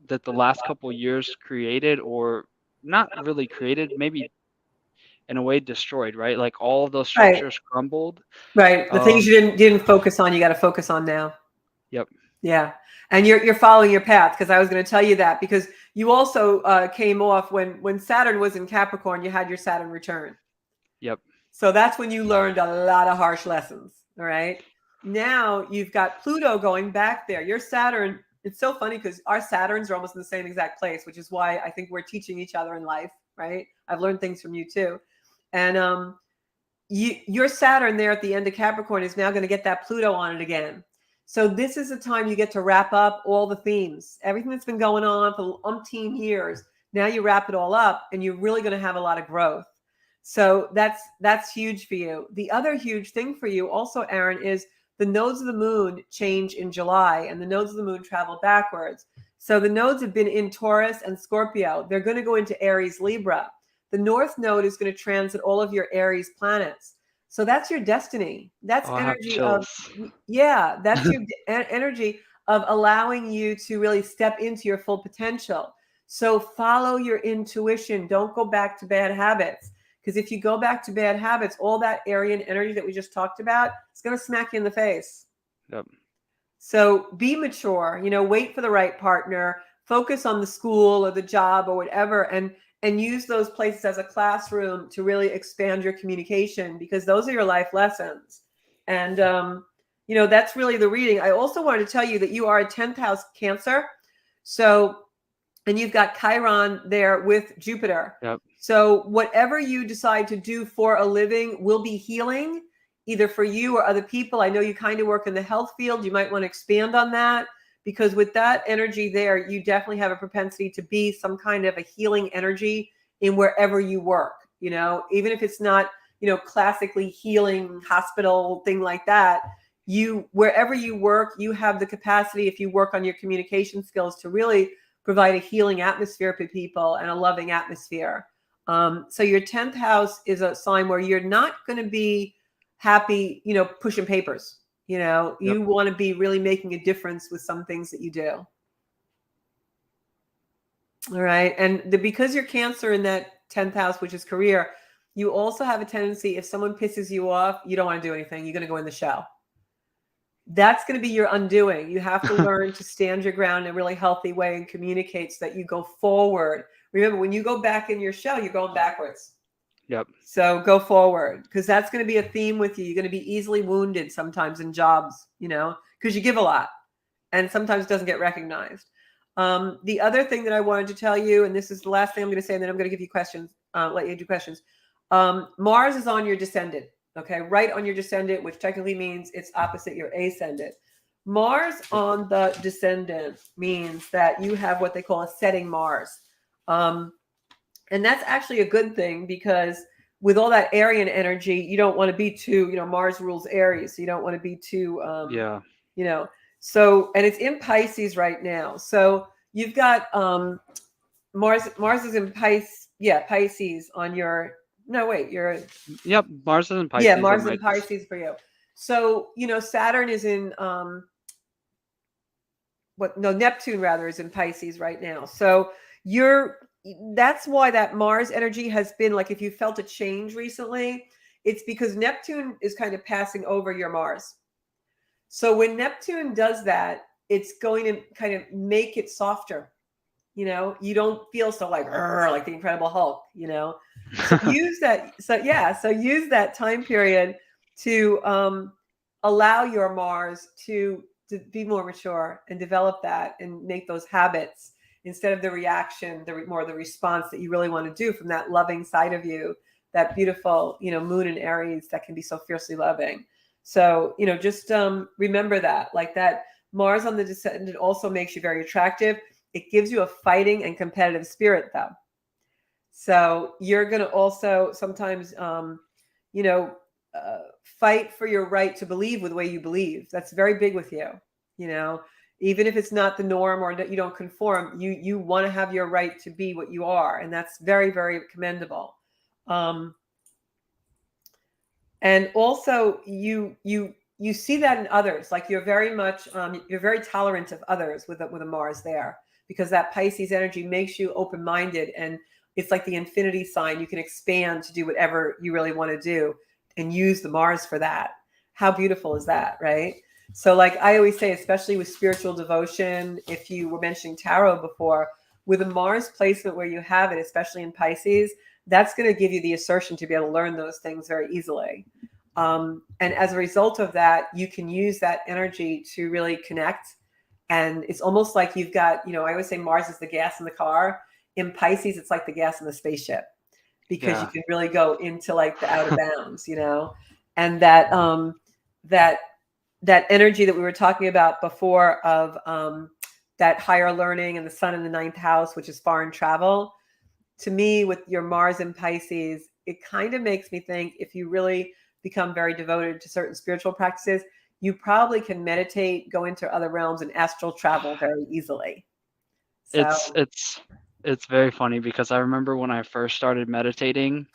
the last couple years created, or not really created, maybe in a way destroyed, right? Like all of those Right. structures crumbled. Right. The things you didn't focus on, you got to focus on now. Yep. Yeah. And you're following your path, because I was going to tell you that, because you also came off when Saturn was in Capricorn, you had your Saturn return. Yep. So that's when you learned a lot of harsh lessons. All right. Now you've got Pluto going back there. Your Saturn, it's so funny because our Saturns are almost in the same exact place, which is why I think we're teaching each other in life, right? I've learned things from you too. And your Saturn there at the end of Capricorn is now going to get that Pluto on it again. So this is the time you get to wrap up all the themes, everything that's been going on for umpteen years. Now you wrap it all up and you're really going to have a lot of growth. So that's huge for you. The other huge thing for you also, Aaron, is the nodes of the moon change in July and the nodes of the moon travel backwards. So the nodes have been in Taurus and Scorpio. They're going to go into Aries, Libra. The North node is going to transit all of your Aries planets. So that's your destiny. That's I have energy of, chills. yeah, that's your energy of allowing you to really step into your full potential. So follow your intuition. Don't go back to bad habits. Because if you go back to bad habits, all that Aryan energy that we just talked about, it's going to smack you in the face. Yep. So be mature, wait for the right partner, focus on the school or the job or whatever, and use those places as a classroom to really expand your communication, because those are your life lessons. And, that's really the reading. I also wanted to tell you that you are a 10th house Cancer. So, and you've got Chiron there with Jupiter. Yep. So whatever you decide to do for a living will be healing, either for you or other people. I know you kind of work in the health field. You might want to expand on that, because with that energy there, you definitely have a propensity to be some kind of a healing energy in wherever you work, even if it's not, classically healing hospital thing like that. Wherever you work, you have the capacity, if you work on your communication skills, to really provide a healing atmosphere for people and a loving atmosphere. So your 10th house is a sign where you're not going to be happy, pushing papers. You Yep. want to be really making a difference with some things that you do. All right. And because you're Cancer in that 10th house, which is career, you also have a tendency, if someone pisses you off, you don't want to do anything. You're going to go in the shell. That's going to be your undoing. You have to learn to stand your ground in a really healthy way and communicate so that you go forward. Remember, when you go back in your shell, you're going backwards. Yep. So go forward, because that's going to be a theme with you. You're going to be easily wounded sometimes in jobs, because you give a lot and sometimes it doesn't get recognized. The other thing that I wanted to tell you, and this is the last thing I'm going to say, and then I'm going to give you questions, let you do questions. Mars is on your descendant. Okay, right on your descendant, which technically means it's opposite your ascendant. Mars on the descendant means that you have what they call a setting Mars. And that's actually a good thing, because with all that Aryan energy, you don't want to be too, Mars rules Aries. So you don't want to be too, so, and it's in Pisces right now. So you've got Mars is in Pisces on your, Yep, Mars is in Pisces. Yeah, Mars is in Pisces for you. So, Saturn is in Neptune rather is in Pisces right now. So that's why that Mars energy has been like, if you felt a change recently, it's because Neptune is kind of passing over your Mars. So when Neptune does that, it's going to kind of make it softer. You don't feel so like the Incredible Hulk, So use that. So use that time period to allow your Mars to be more mature and develop that and make those habits instead of the reaction, more the response that you really want to do from that loving side of you, that beautiful, moon in Aries that can be so fiercely loving. So, just remember that, like that Mars on the descendant also makes you very attractive. It gives you a fighting and competitive spirit, though. So you're going to also sometimes, fight for your right to believe with the way you believe. That's very big with you. Even if it's not the norm or you don't conform, you want to have your right to be what you are, and that's very, very commendable. And also, you see that in others. Like you're very much, you're very tolerant of others with a Mars there, because that Pisces energy makes you open-minded, and it's like the infinity sign. You can expand to do whatever you really want to do and use the Mars for that. How beautiful is that, right? So like I always say, especially with spiritual devotion, if you were mentioning tarot before, with a Mars placement where you have it, especially in Pisces, that's going to give you the assertion to be able to learn those things very easily. And as a result of that, you can use that energy to really connect. And it's almost like you've got, I always say Mars is the gas in the car. In Pisces, it's like the gas in the spaceship, because you Yeah. can really go into like the outer bounds, and that energy that we were talking about before of that higher learning and the sun in the ninth house, which is foreign travel. To me, with your Mars in Pisces, it kind of makes me think if you really become very devoted to certain spiritual practices, you probably can meditate, go into other realms, and astral travel very easily. So, It's very funny because I remember when I first started meditating,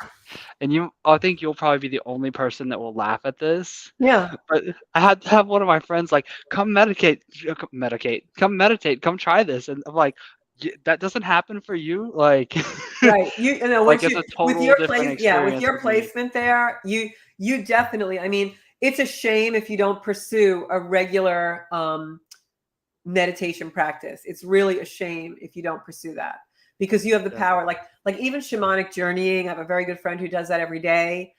and I think you'll probably be the only person that will laugh at this, yeah, but I had to have one of my friends like, "Come meditate, come meditate, come try this," and I'm like, That doesn't happen for you?" Like right. You know, like, once it's you a with total your different place, yeah, with experience your for me. placement there, you definitely. I mean, it's a shame if you don't pursue a regular meditation practice. It's really a shame if you don't pursue that, because you have the Yeah. power. Like even shamanic journeying. I have a very good friend who does that every day.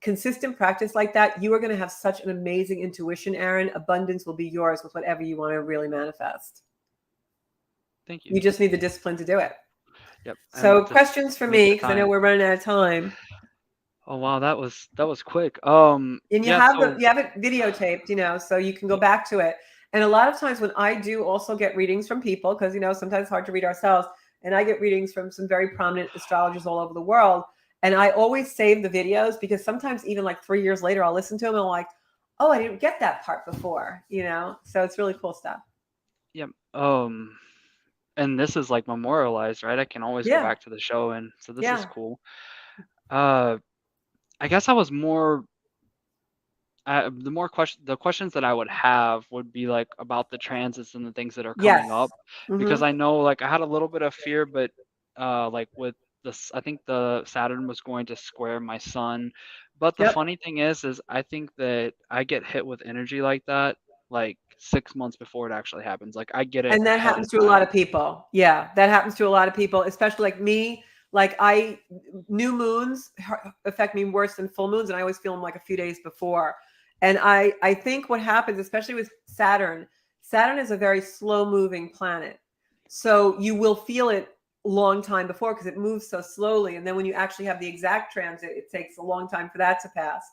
Consistent practice like that, you are going to have such an amazing intuition, Aaron. Abundance will be yours with whatever you want to really manifest. Thank you. You just need the discipline to do it. Yep, and So just questions for make me, the because I know time. we're running out of time. Oh, wow, that was quick. And Yeah, so you have it videotaped, so you can go y back to it. And a lot of times when I do also get readings from people, because sometimes it's hard to read ourselves, and I get readings from some very prominent astrologers all over the world. And I always save the videos, because sometimes even like 3 years later, I'll listen to them and I'm like, oh, I didn't get that part before. So it's really cool stuff. yep, and this is, like, memorialized, right? I can always go Yeah. back to the show, and so this is Yeah. cool. Uh, I guess I was more the questions that I would have would be, like, about the transits and the things that are coming Yes. up, because Hmm. I know, like, I had a little bit of fear, but, like, with this, I think the Saturn was going to square my Sun, but the Yep. funny thing is I think that I get hit with energy like that, like, 6 months before it actually happens, like, I get it And that ahead of happens to a lot time. of people. Yeah, that happens to a lot of people, especially like me. Like new moons affect me worse than full moons, and I always feel them like a few days before. And I think what happens, especially with Saturn, Saturn is a very slow moving planet, so you will feel it a long time before, because it moves so slowly. And then when you actually have the exact transit, it takes a long time for that to pass.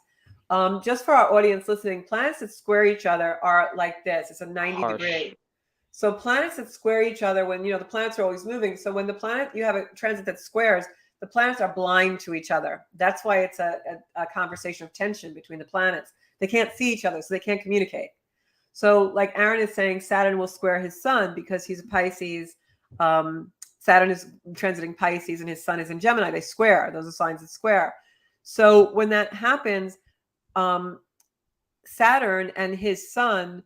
Just for our audience listening, planets that square each other are like this. It's a 90 Harsh. degree. So planets that square each other, when the planets are always moving. So when you have a transit that squares, the planets are blind to each other. That's why it's a conversation of tension between the planets. They can't see each other, so they can't communicate. So like Aaron is saying, Saturn will square his Sun because he's a Pisces. Saturn is transiting Pisces and his Sun is in Gemini. They square. Those are signs that square. So when that happens, Saturn and his Sun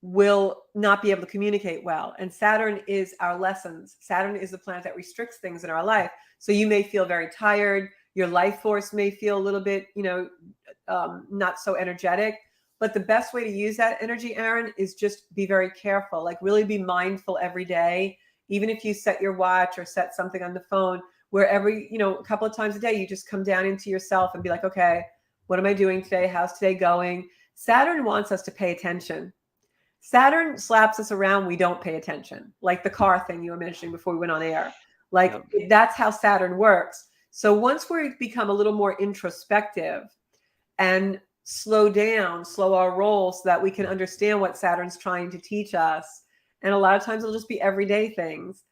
will not be able to communicate well. And Saturn is our lessons. Saturn is the planet that restricts things in our life. So you may feel very tired. Your life force may feel a little bit, not so energetic. But the best way to use that energy, Aaron, is just be very careful. Like really be mindful every day. Even if you set your watch or set something on the phone, where a couple of times a day, you just come down into yourself and be like, okay, what am I doing today? How's today going? Saturn wants us to pay attention. Saturn slaps us around. We don't pay attention, like the car thing you were mentioning before we went on air. Like Yep. that's how Saturn works. So once we become a little more introspective and slow our roll so that we can understand what Saturn's trying to teach us, and a lot of times it'll just be everyday things.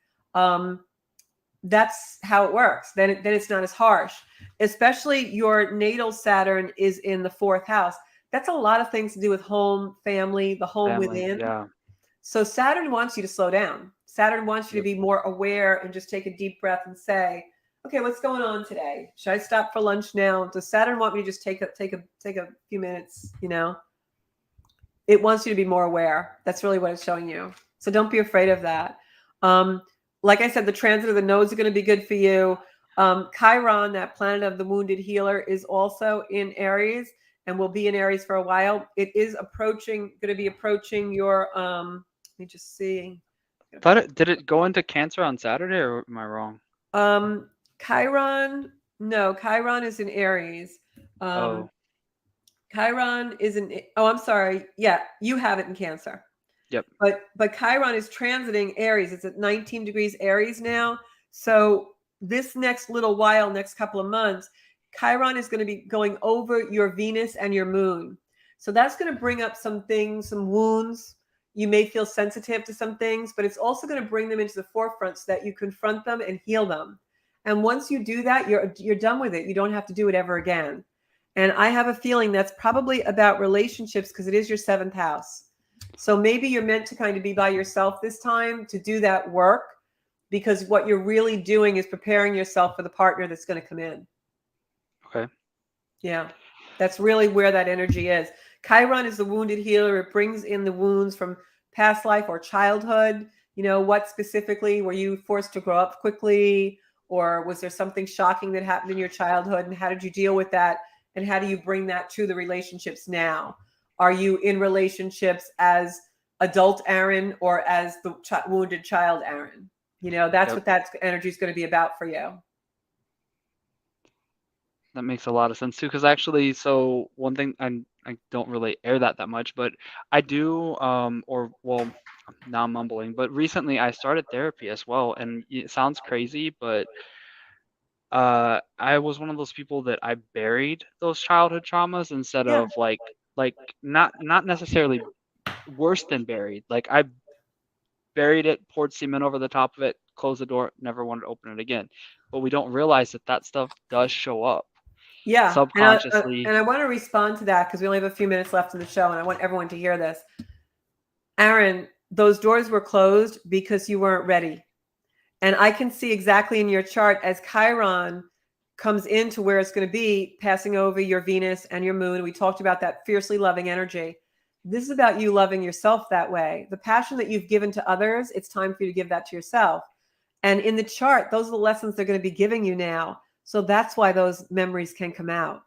That's how it works. Then it's not as harsh. Especially your natal Saturn is in the fourth house. That's a lot of things to do with home, family, the home Family, within. yeah. So Saturn wants you to slow down. Saturn wants you to Yep. be more aware and just take a deep breath and say, okay, what's going on today? Should I stop for lunch now? Does Saturn want me to just take a few minutes? It wants you to be more aware. That's really what it's showing you. So don't be afraid of that. Like I said, the transit of the nodes are going to be good for you. Chiron, that planet of the wounded healer, is also in Aries and will be in Aries for a while. It is going to be approaching your, let me just see. Did it go into Cancer on Saturday, or am I wrong? Chiron No, Chiron is in Aries. Um, Oh, Chiron is in, oh, I'm sorry. Yeah, you have it in Cancer. yep. But Chiron is transiting Aries. It's at 19 degrees Aries now. So this next little while, next couple of months, Chiron is going to be going over your Venus and your moon. So that's going to bring up some things, some wounds. You may feel sensitive to some things, but it's also going to bring them into the forefront so that you confront them and heal them. And once you do that, you're done with it. You don't have to do it ever again. And I have a feeling that's probably about relationships because it is your seventh house. So maybe you're meant to kind of be by yourself this time to do that work because what you're really doing is preparing yourself for the partner that's going to come in. Okay. Yeah. That's really where that energy is. Chiron is the wounded healer. It brings in the wounds from past life or childhood. You know, what specifically were you forced to grow up quickly? Or was there something shocking that happened in your childhood? And how did you deal with that? And how do you bring that to the relationships now? Are you in relationships as adult Aaron or as the wounded child Aaron? You know, that's Yep. what that energy is going to be about for you. That makes a lot of sense too, because actually, so one thing I don't really air that much, but I do, or well, now I'm mumbling, but recently I started therapy as well, and it sounds crazy, but I was one of those people that I buried those childhood traumas instead Yeah. of like not necessarily worse than buried. Like I buried it, poured cement over the top of it, closed the door, never wanted to open it again. But we don't realize that that stuff does show up Yeah, subconsciously. and I want to respond to that because we only have a few minutes left in the show, and I want everyone to hear this. Aaron, those doors were closed because you weren't ready, and I can see exactly in your chart as Chiron comes into where it's going to be, passing over your Venus and your Moon. We talked about that fiercely loving energy. This is about you loving yourself that way. The passion that you've given to others, it's time for you to give that to yourself. And in the chart, those are the lessons they're going to be giving you now. So that's why those memories can come out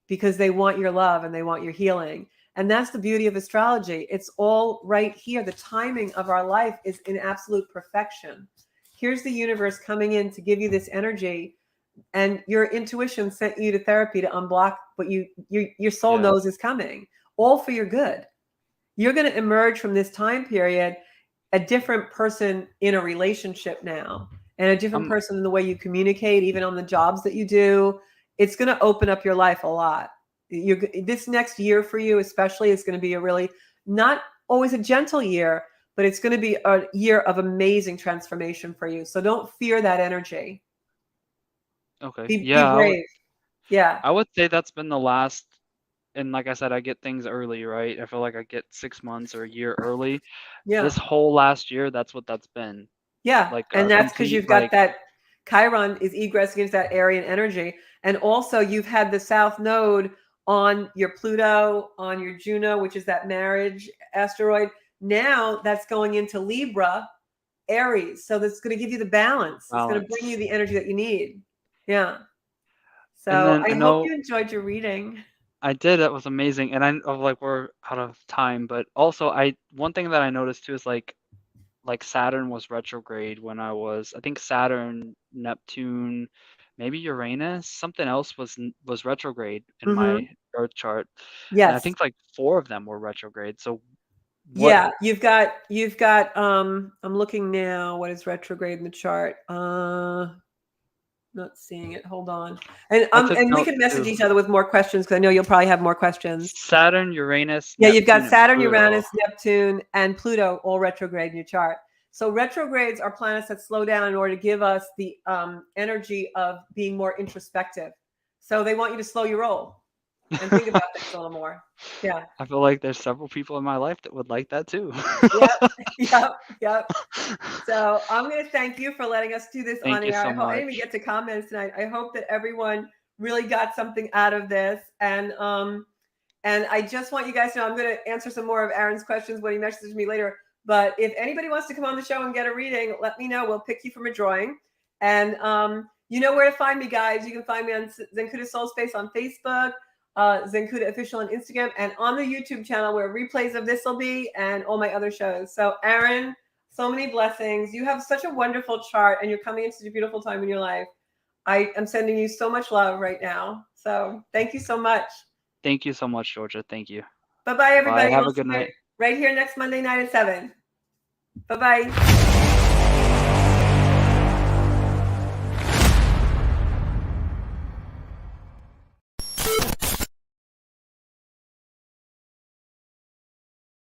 because they want your love and they want your healing. And that's the beauty of astrology. It's all right here. The timing of our life is in absolute perfection. Here's the universe coming in to give you this energy, and your intuition sent you to therapy to unblock what your soul Yeah. knows is coming, all for your good. You're going to emerge from this time period a different person in a relationship now, and a different I'm person in the way you communicate, even on the jobs that you do. It's going to open up your life a lot. This next year for you especially is going to be a really, not always a gentle year, but it's going to be a year of amazing transformation for you. So don't fear that energy. okay. Be Yeah, brave. Yeah. I would say that's been the last, and like I said, I get things early, right? I feel like I get 6 months or a year early. Yeah. This whole last year, that's what that's been. Yeah, Like and a that's because complete you've got like that Chiron is egress against that Aryan energy. And also you've had the South Node on your Pluto, on your Juno, which is that marriage asteroid. Now that's going into Libra, Aries. So that's going to give you the balance. It's going to bring you balance. the energy that you need. Yeah. And So then I I hope know you enjoyed your reading. I did, that was amazing. And I of like we're out of time, but also I one thing that I noticed too is like Saturn was retrograde when I think Saturn, Neptune, maybe Uranus, something else was retrograde in Hmm. my birth chart. And I Yes. think like four of them were retrograde. So what Yeah, you've got I'm looking now what is retrograde in the chart. Not seeing it. Hold on. I took And we notes can message too. each other with more questions because I know you'll probably have more questions. Saturn, Uranus, Yeah, you've got Neptune, and Saturn, Pluto. Uranus, Neptune, and Pluto all retrograde in your chart. So retrogrades are planets that slow down in order to give us the energy of being more introspective. So they want you to slow your roll and think about things a little more. Yeah. I feel like there's several people in my life that would like that too. Yep. Yep. Yep. So I'm going to thank you for letting us do this on Thank you air. so I didn't even much. get to comments tonight. I hope that everyone really got something out of this. And I just want you guys to know I'm going to answer some more of Aaron's questions when he messages me later. But if anybody wants to come on the show and get a reading, let me know. We'll pick you from a drawing. And you know where to find me, guys. You can find me on Zenkuda Soul Space on Facebook, Zenkuda Official on Instagram, and on the YouTube channel where replays of this will be and all my other shows. So, Aaron, so many blessings. You have such a wonderful chart, and you're coming into such a beautiful time in your life. I am sending you so much love right now. So thank you so much. Thank you so much, Georgia. Thank you. Bye-bye, everybody. Bye. Have We'll a good see you night. right here next Monday night at 7. Bye-bye.